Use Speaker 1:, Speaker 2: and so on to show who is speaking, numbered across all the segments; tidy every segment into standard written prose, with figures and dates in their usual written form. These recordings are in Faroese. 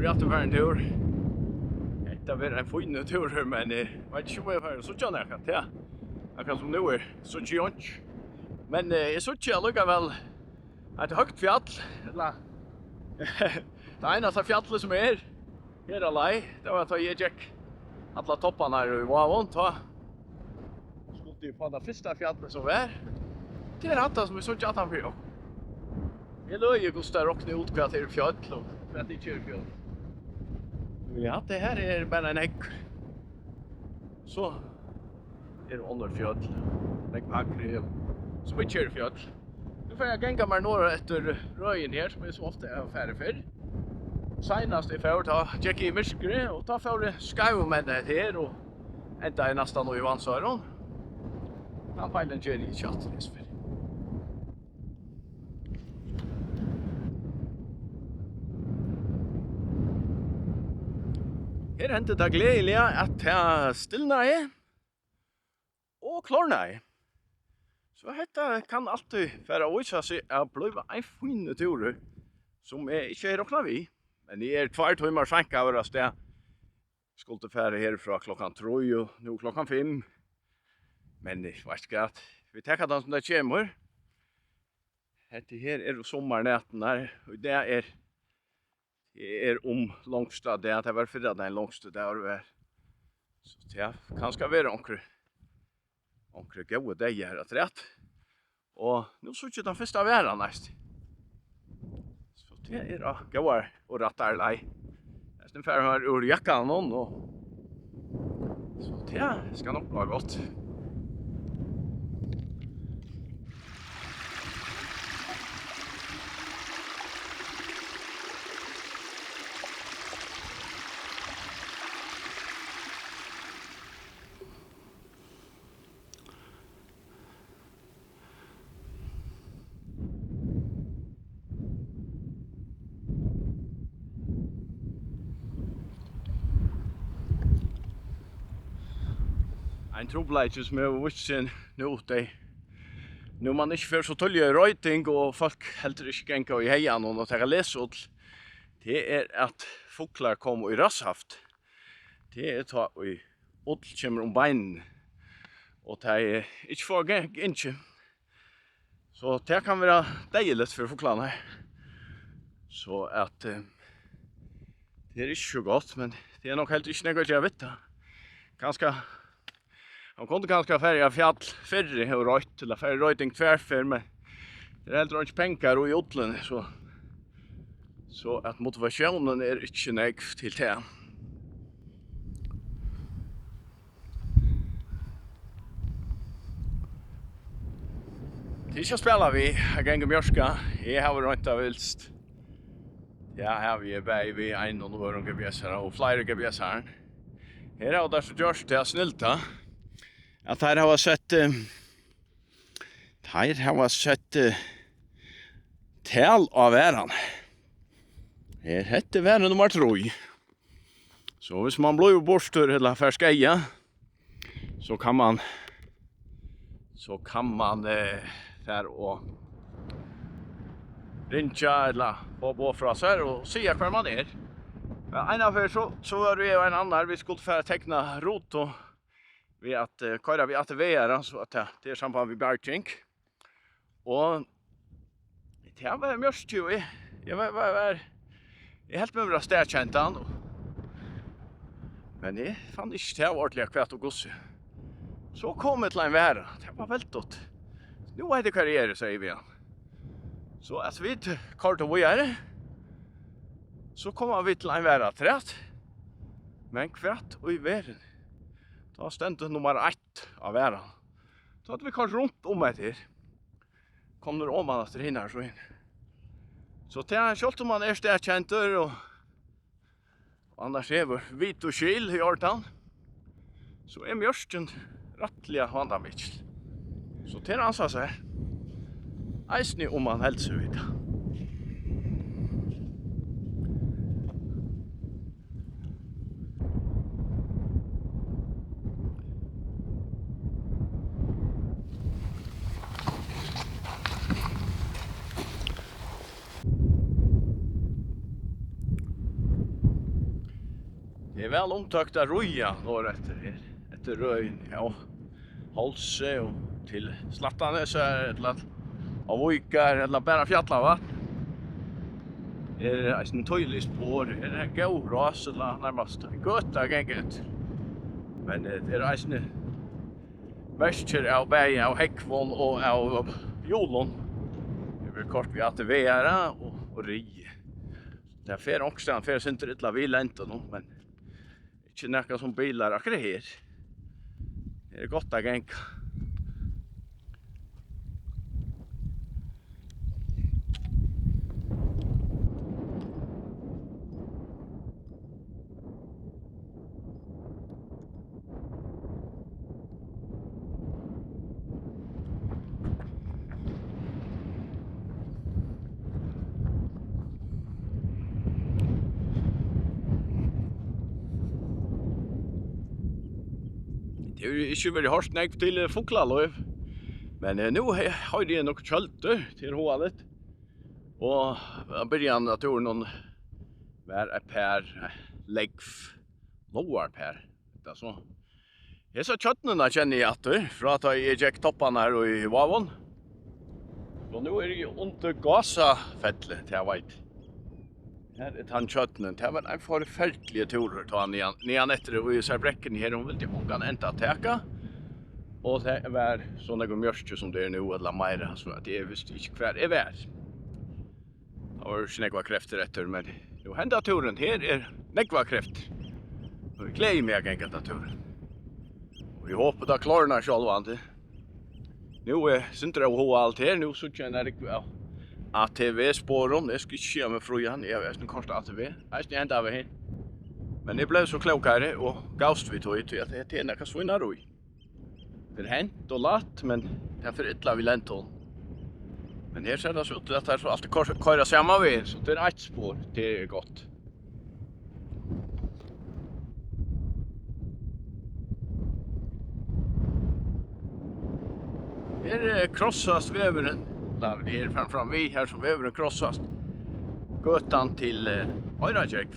Speaker 1: vi att vara en tur. Det var en fin tur, men jag vet inte om jag har så tjänar jag ja. Jag kan som nu är så tjänst. Men jag så tjänar lika väl ett högt fjäll. Eller det ena fjället som är här allai. Det var att jag gick alla topparna här i Vavon. Skulle ju på det första fjället som var. Det är hatta som vi så tjänar för. Jag löjer Gustav Rockne utkvart till fjäll och för att det kör fjäll. Ja, det här är bara en ägg. Så är det under fjäll. Lägg packre. Så vi kör fjäll. Nu får jag gänga mig några efter röjen här som är så ofta är färdig för. Senast i fjäll ta Jackie i Miskre och ta för skajv med det här och ända är nästan nu i Vansöron. Han feilen kör i chatt för. Her hentet det gledelige at jeg stillna er og klarna er. Så dette kan alltid være å vise seg at det ble en fin tur som jeg ikke råkna vi. Men jeg 2 timer senka over av sted. Skulle fære herfra klokkan 3 og nå klokkan 5. Men jeg vet ikke at vi tenker den som det kommer. Dette her er jo sommernæten her, og det er långsta det att det var förra den långsta där var. Så det kan ska vara onkre goda dagar att rätt. Och nu så inte den första värran näst. Så det är då goda och rattar lei. Nästan för har ur jackan någon och så det ska nog bli gott. En trobladje som jeg visst sin nå, nu man ikke får så tølge røyting og folk helter ikke genka i heian og tar lesål, det er at foklar kommer i rasshaft. Det er ta i ål kommer om beinen, og det er ikke for genka. Så det kan være deilig for foklarna. Så at det er ikke så godt, men det er nok helt ikke noe jeg vet. Ganske han kunde ganska färja fjäll färre och rött eller färre röjting tvärfär men det är helt inte pengar och i odlen så att motivationen är inte nägg till det. Det ska spela vi jag gänga mjörska jag har runt av vilst. Ja, här vi är baby en och några GPS och flera GPS här. Här är det så görs det snälta. At her har sett tal av væran. Her hette væran nummer 3. Så hvis man blir borster eller ferskeia, så kan man der og rinja eller få fra seg og se hva man er. En av så var det jo en annan, vi skulle få tekna rot og vi att köra vi ATV så att det är samband med barking. Och det var mörkt ju. Jag var helt med att stäcka inte men det fann inte det ordentligt kvart och gosse. Så kom det till en värld. Det var väldigt. Nu är det karriär säger vi. Så att vi kort och vidare så kommer vi till en värld rätt. Men kvart och i världen da stendte nummer 1 av væran. Så hadde vi kanskje rundt om etter. Kom når om man etter hinner så inn. Så til han kjølt om man er stekjenter og annars er vi hvit og skil i årtan. Så er mjørsten rattelig vandamitsel. Så til han sa seg. Eisni om man helst så vidt. Det är väl omtakt att roja norr efter här. Efter röjen, ja. Halse och till Slattanäs eller av Vikar eller bara fjällava. Är en tydlig spår, är en god ras eller närmast göta gänget. Men det är en väster av berg av häckvån och av jolon. Det blir kort vi att vära och ri. Det är fer också, han fer inte illa vid länten men inte näka som bilar akkurat här. Det är gott att gänka. Det är inte väldigt hårt näck till fåglalöv. Men nu har det nog kjölte till hålet. Och början att göra någon var ett par läggf lower per. Det är så. Jag så köttna känner jag att från att jag gick topparna här i Vavon. Så nu är det under gasafället till jag vet. Här är han köttnen. Det var en förfärlig tur ta nian efter och i Särbräcken här hon vill till många ända täcka. Och det var såna gå mörkt som det är nu eller mer så att det är visst inte kvar är värd. Och snägga kräfter efter men nu hända turen här är nägva kräfter. Och vi glädjer mig enkelt att turen. Och vi hoppas att klarna själva. Nu är syntra och allt här nu så känner jag ATV-spåren, det ska inte med frugan, jag vet inte kostar ATV, jag ska inte av här. Men det blev så klokare och gavst vi tog ut att det är näka svinna roj. Det är hänt och latt, men det är för ytla vi läntor. Men här ser det så ut att det är så alltid köra samma väg, så det är ett spår, det är gott. Här krossas väveren. Det är framfram vi här som väveren krossas. Götan till Øyrajegg.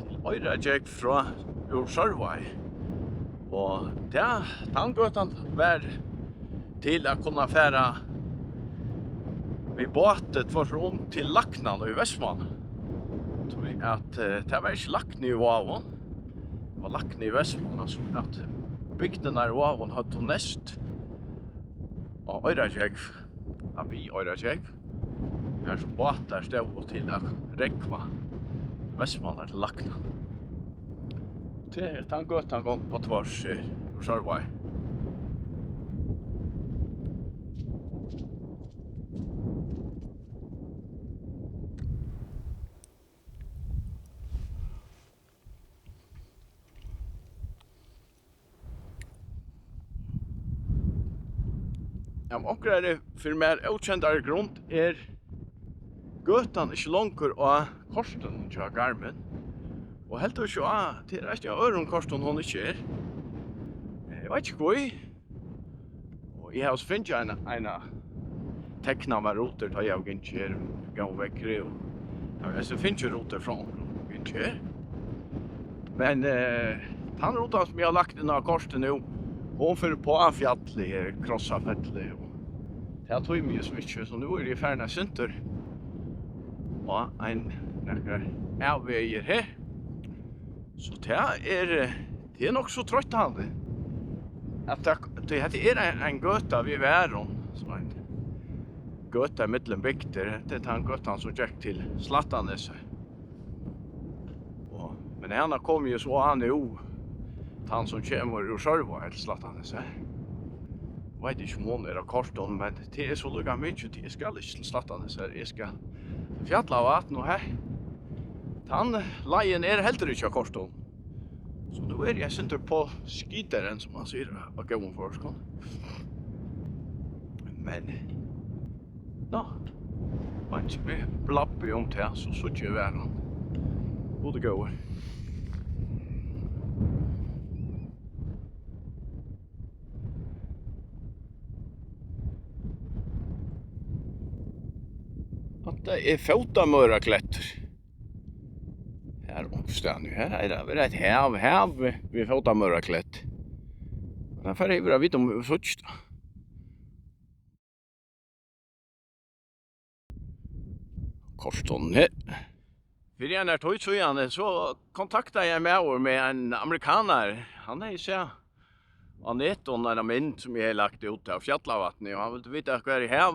Speaker 1: Till Øyrajegg från Ursarvai. Och där tangötan var till att kunna färra vi båtet var från till Lacknan i Västman. Tror jag att det var inte Lackni i Vavon. Det var Lackni i Västman alltså att bygderna i Vavon hade näst och Øyrajegg. Vi Øyrajegg. Här så båtar stod till att räkva Västman till Lacknan. Det tangötan kom på tvars Ursarvai. Ja, och det för mer okända grund är götan inte långt och korsten till Garmen. Och helt och så till resten av öron korsten hon inte är. Jag vet inte vad. Och jag har funnit en teckna med roter där jag inte är gång väck och jag så finns ju roter från inte är. Men han rotar som jag har lagt den av korsten nu. Hon för på fjället krossa fället. Det har tog mig så mycket så nu är det färna center. Och en avväger här. Så det är nog så tröttande. Att det är en göta vid Väron. Så en göta mellan bygder. Det är han götan som gick till Slattanäs. Men han kom ju så han är han som kommer ur Sörva eller Slattanäs. Jag vet inte om hon är av korten, men det är så lugga mycket. Det ska inte till Slattanäs. Jag ska fjalla av vatten och här. Han lejen är helt inte av korten. Så nu är jag inte på skitaren som man säger av gången för skål. Men man inte med blapp om det så inte är världen. Både går. Att det är fotamöra klätter. Här sted nu. Her er det et hav vi fått av mørklett. Men for jeg vil vite om vi sånn da. Korstonne. För jag när tog så igen så kontaktade jag med en amerikaner. Han är så han är en mynd som jag har lagt ut av Fjällavattnet och han vill veta vad det här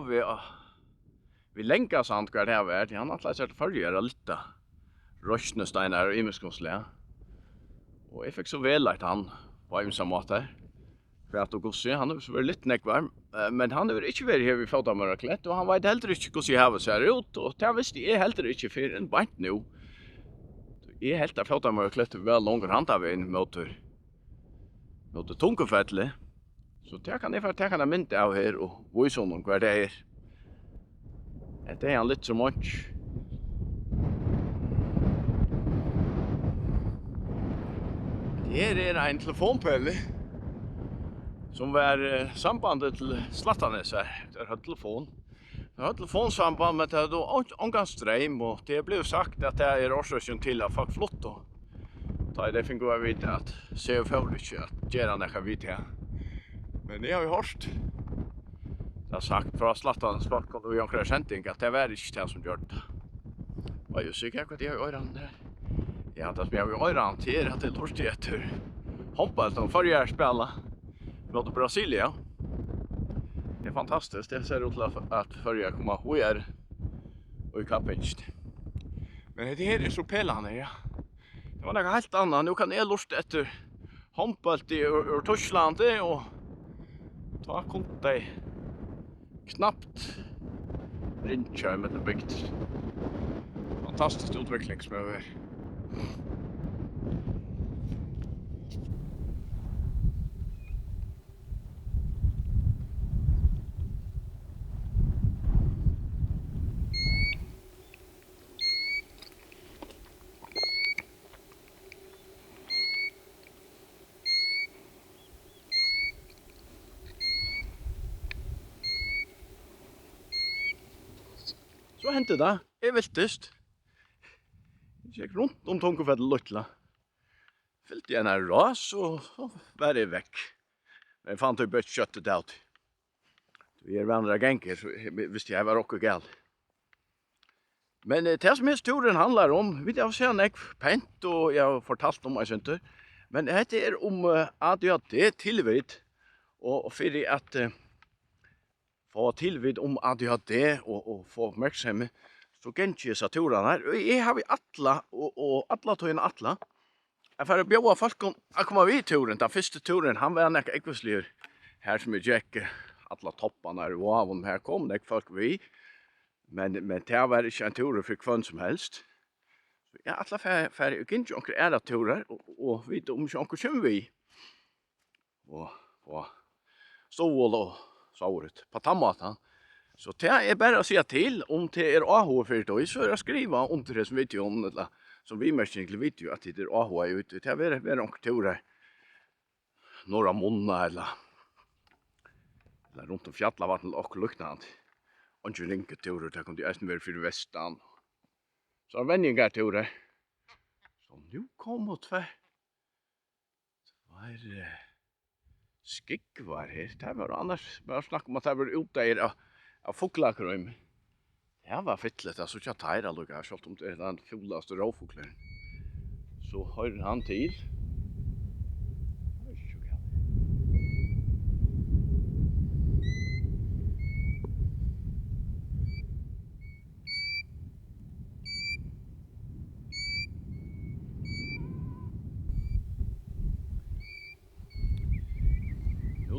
Speaker 1: vi länkar sant vad det här är. Han har sett förgöra lite röstnesteiner och imeskonsle. Och jag fick så väl att han på en samma måte. För att Gossi han är så väldigt lite nekvarm, men han är inte varit här vid fotamörklet och han vet heller inte hur jag har ser ut och det visste jag heller inte för en bant nu. Jag helt att fotamörklet väl långt hand av en motor. Mot Tunkefälle. Så det kan jag få ta en mynd av här och visa honom vad det är. Det är han lite så mycket. Det är en telefonpölle som var sambandet till Slattarnes här. Det har telefon. Jag har telefonsamband med det då ångan ström och det blev sagt att det är orsöken till att folk flott då. Ta det fick jag veta att se för inte att göra några vid här. Men det har ju hört. Det har sagt från Slattarnes folk och jag har känt att det var inte det som gör det. Var ju säker att jag har öran där. Ja, det som jag har öran till att det är lustigt efter hoppas de förra spela mot Brasilia. Det är fantastiskt. Det ser ut att förra komma här och i kappinst. Men det här är så pelande, ja. Det var något helt annat. Nu kan jag lust efter handboll ur Tyskland och ta kunde knappt rincha med det byggt. Fantastiskt utvecklingsmöjlighet. Så hände det. Jag viltest. Jag gick runt om Tunkefälle Luttla. Fyllte jag en ras och var det väck. Men jag fann typ ett köttet out. Vi är vandra gänger så visste jag var också gal. Men det som historien handlar om, vi har sett en pent och jag har fortalt om mig inte. Men det är om ADHD tillvid och för att få tillvid om ADHD och få uppmärksamhet så gänger så turarna här. Jag har vi alla och alla tog alla. Jag får bjuda folk att komma vid turen. Den första turen han var en ekvislig här som är Jack alla topparna och av dem här kom det folk vi. Men det var inte en tur för kvön som helst. Ja, alla för inte onkel är det turer och vi om onkel kommer vi. Och stål och såret på tammatan. Så det är bara att säga till om det är AH för då så är det skriva under det som vet ju om eller som vi mest egentligen vet ju att det är AH är ute. Det är onkel turer. Några månader eller runt om Fjällavattnet och liknande. Och inte ringa turer, det kommer ju vara för västan. Så vändningar turer. Så nu kommer två skickvar här. Det var annars bara snacka om att det var ute där av fåglakrym. Det var fittligt, alltså jag tar det lugga, så om det är den fulaste rovfågeln. Så hör han till.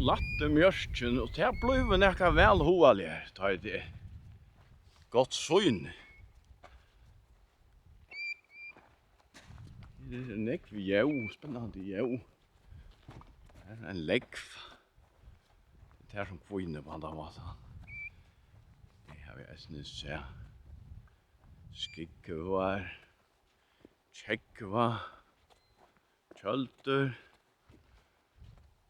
Speaker 1: Latte mjörsten och det blev näka väl hoalig tar det. Gott syn. Det är en näck vi spännande jo. Det är en lägg. Det är som kvinna på andra måten. Det har vi äsken se. Skickvar. Checkva. Kjölter.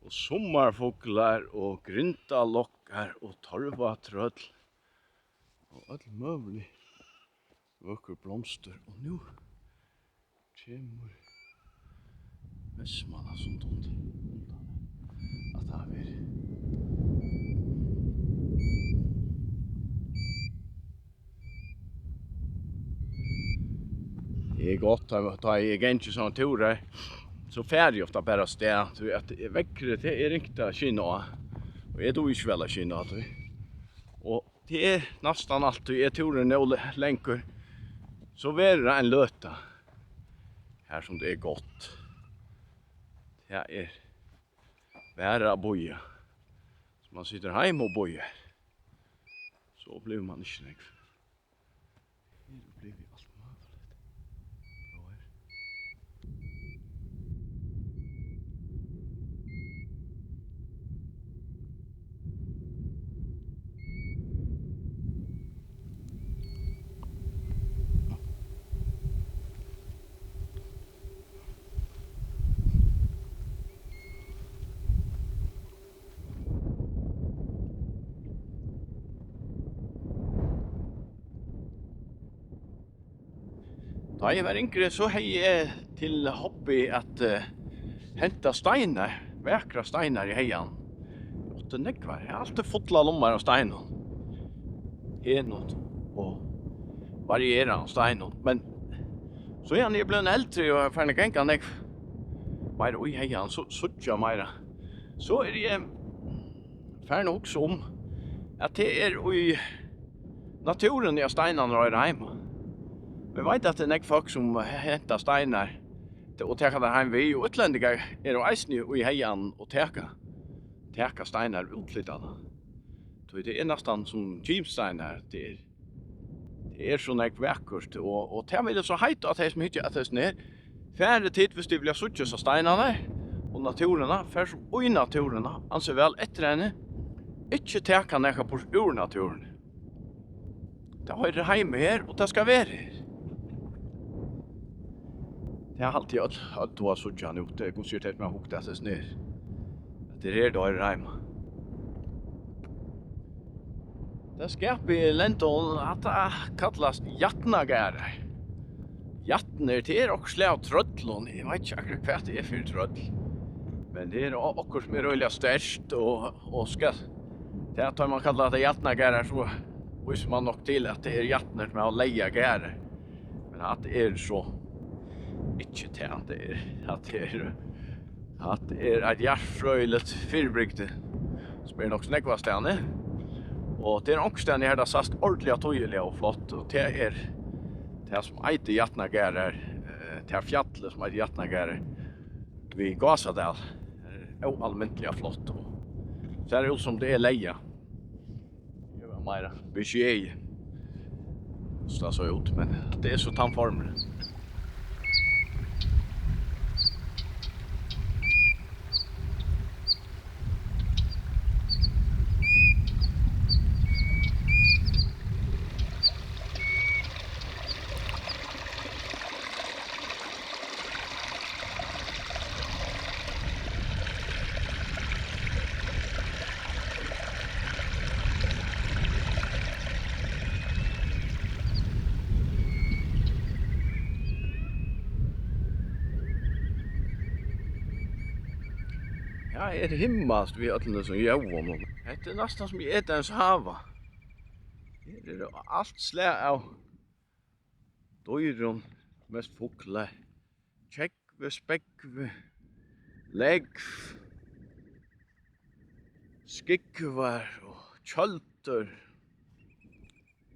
Speaker 1: Och sommarfåglar och grintalockar och torvatröll och all möjlig vacker blomster och nu Kjemur Vestmanna som undan at det har vært. Det är gott att ta i inte sån turer. Så färdig ofta bara sted. Så att väckret det är riktigt skinna. Och är då inte väl skinna. Och det är nästan alltid är turen noll länkor. Så är det en löta. Här som det är gott. Det är vära boja. Så man sitter hemma och bojar. Så blir man inte snägg. Det blir allt möjligt. Bra här. Da jeg var yngre så har jeg til hobby at henta steiner, vækra steiner i heian. Og det nekvar, jeg har alltid fotla lommar av steiner. Henot og varierar steiner. Men så er jeg blevet eldre og er ferdig genka nekv. Meira i heian, så suttja meira. Så er jeg ferdig også om at det er i naturen jeg steinene røyre heima. Vi vet at det er folk som hentar steiner og teka det heim vi, og utlendinger er jo eisne i heian og teka steiner utflyttade. Det er nesten som gymsteiner, det er så nek vekkert, og det er så heit at det som hittir at det er ned, færre tid hvis de vil suttje seg steinerne, og naturene, færre som ui naturene, anser vel etter henne, ikke teka nekka på ur naturen. Det har det heim her, og det skal være her. Det har alltid att du har suttja nu, det går sikkert med hukta at det er ned. Det er det her heim. Det skapar i Lendon att det kallas Jatnagära. Jatner det är också av tröllon. Jag vet inte akkurat vad det är för tröll. Men det är också som är röjliga störst och ska. Det är att man kallar det Jatnagära så visar man nog till att det är Jatner med att leja gära. Men att det är så inte det att det är ett hjärtröjligt fyrbrygte som är nog snäckva stänne. Och det är också den här där sast ordentliga tydliga och flott och det är det som heter Jatnagära, det här fjallet som heter Jatnagära vid Gasadal. Det är allmäntliga flott och så är det ut som det är leja. Det var mer budget. Så det så ut men det är så tandformer. Ja, det himmast vi öllene som jævum. Det er nesten som i Edens hava. Det er alt slag av døyron, mest fugla, tjekkve, spekve, legg, skikvar og kjølter.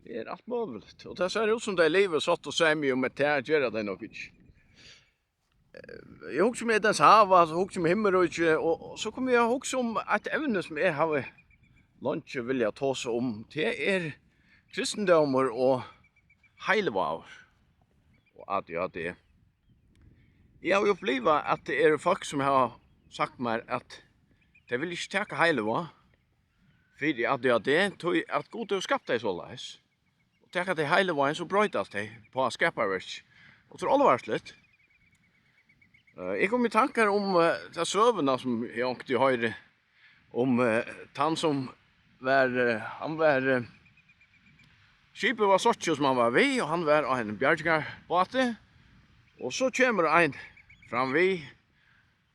Speaker 1: Det er alt muligt. Og det ser ut som det er livet satt og semje om et her, gjør det nok ikke. Jag huxar med Edens hava, så huxar med himmelrike och så kommer jag huxa om ett ämne som jag har lunch vilja ta sig om. Det är kristendomar och heilvaur. Och att jag det. Jag har upplevt att det är folk som har sagt mig att de vill inte ta heilvaur. För att jag det tog att Gud har skapat dig så läs. Och ta det heilvaur så brötas det på skaparverk. Och så allvarsligt. Jag kom i tankar om de sövna som jag åkte i höjre om han som var skipet var sorts som han var vid och han var en bjärgarbåte Og så kommer en fram vi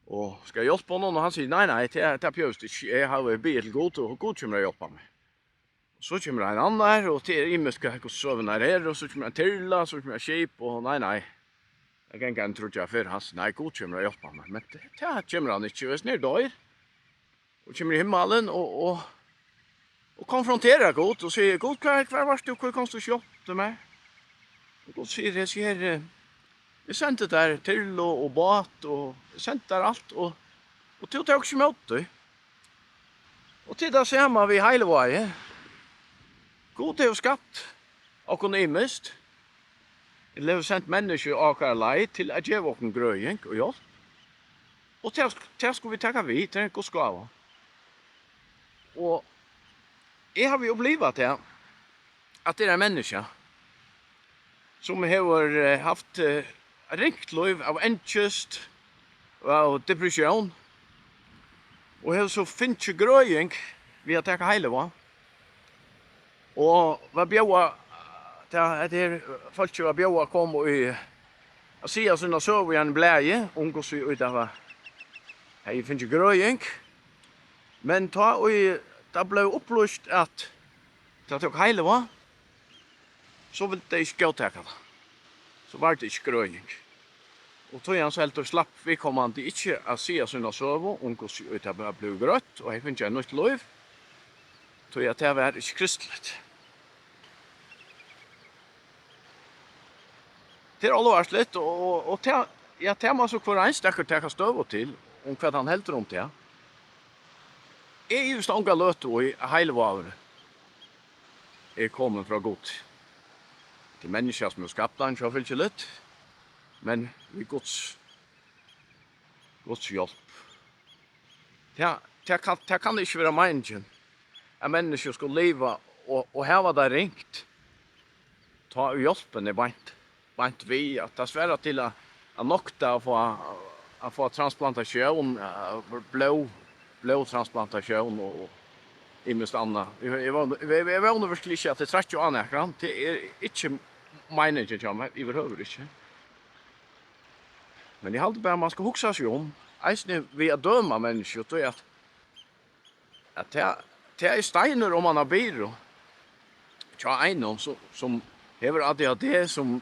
Speaker 1: og skal hjelpe honom, og han sier, nei, det er pjøst ikke, jeg har bedt til god, og god kommer å hjelpe meg. Så kommer en annan och till imiska hur sövna är och så kommer en tilla så kommer en skip och nej. Jag kan inte tro jag för hans nej god kommer att hjälpa mig men det kommer han inte just ner där. Och kommer i himmelen och konfronterar god och säger god kvar vart du hur kan du hjälpa mig? Och då säger jag säger jag sände där till och båt och sände där allt och tog också emot det. Och till det ser man vi hela vägen. God har skapt og kun imist. Det har sendt mennesker akkurat lei til å gjøre oss grøying og hjelp. Og til skal vi takke vi til en god skava. Og jeg har jo blivet til at det er mennesker som har haft ringt liv av angst og av depression og har så finnet grøying vi har takke hele hva. Og vad bjöa det folk var bjöa kom och att se såna så vi en bläje och så ut av hej finns ju gröjing men ta och det blev upplyst att det tog hela va så vill det inte gå ta så var det inte gröjing och tog han så helt och slapp vi kom han inte att se såna så och så ut av blev grött och hej finns ju något liv tog jag det var inte kristligt. Det är allvarligt och jag tema så kvar en stackare ta stöv till om vad han helt runt det. Är ju stånga lött och i hela våren. Är kommer från Gud. Till människor som skapat han så vill inte lätt. Men vi Guds hjälp. Det kan inte vara människan. Att människor ska leva och ha det ringt. Ta hjälpen är bant vi att det svära till att nokta att få transplantation blodtransplantation och imest anna. Vi var underverkligt att det trätt ju anekran det är inte mine jag i överhuvud inte. Men jag hade bara man ska huxa sig om. Eisne vi är döma människor då är att det är steiner om man har byrå. Ja, en som hever ADHD som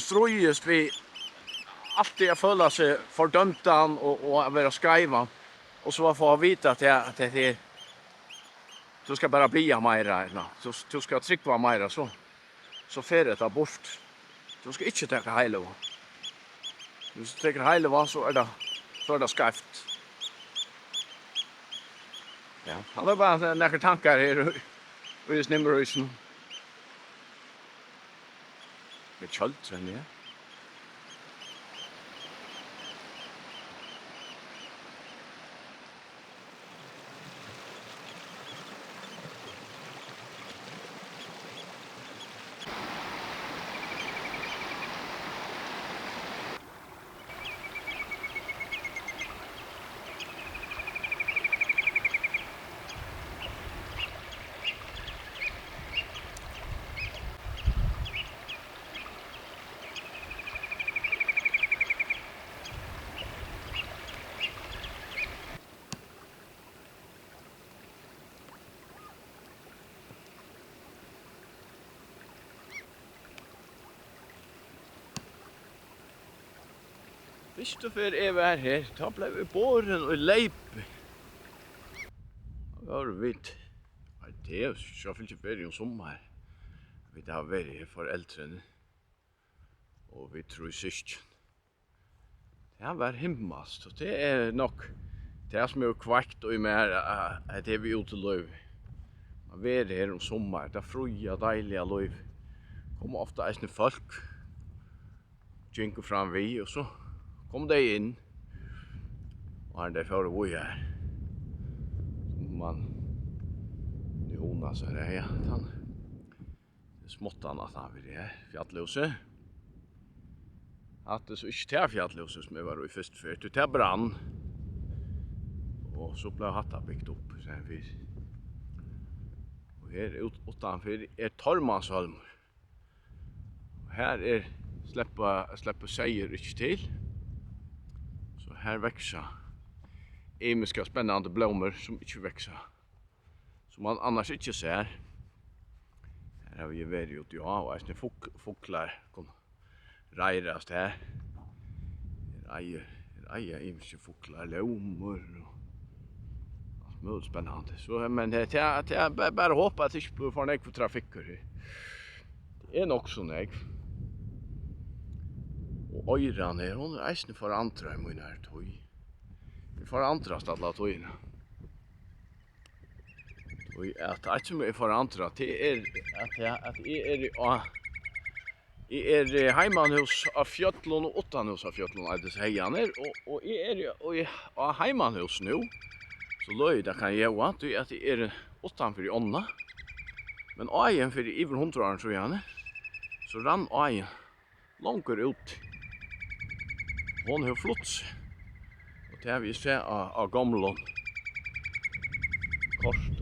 Speaker 1: ströjes vi alltid att följa sig fördömtan och vara skriva och så få vita att det är du ska bara bli mera du ska trycka mera så fer det bort du ska inte ta hela du ska ta hela så är det skavt ja han har bara några tankar här och just nummeration med kjøltren, ja. Visst för är vi här, då blev vi båren och leip. Ja, vet. Det är så fint att vara i sommar. Vi har varit för äldre och vi tror syskon. Det har varit himmast och det är nog det som är kvakt och mer att det är vi ute löv. Man är här om sommar, det är fria, dejliga löv. Kommer ofta eisne folk. Jinko fram vi och så. Kom det in. Och han där för vi här. Man Jonas så här ja, han. Det småttan att han vill här fjällose. Att det så inte är fjällose som var i först för det brann. Och så blev hatta byggt upp sen vi. Och här utanför är Tormansholm. Här är släppa säger inte till. Så här växer emiska spännande blommor som inte växer. Som man annars inte ser. Här har vi varit ute och är fåglar kom rejrast här. Ejer emiska fåglar, lommor och allt möjligt spännande. Så men det är bara hoppa att det inte blir för nek för trafik. Det är nog så nek. Och øyran hon eisne forandra I min her tøy. Vi forandrast alla tøyna. Og at alt som forandra, det at jeg heimanhus av fjøtlån og åttanhus av fjøtlån av disse heianer, og jeg av heimanhus nu, så løy det kan jeg at jeg åttanfor I ånda, men aien for iver 100 år så gjerne, så rann aien langer ut. Hon har flott. Og det har vi sett av gamle kort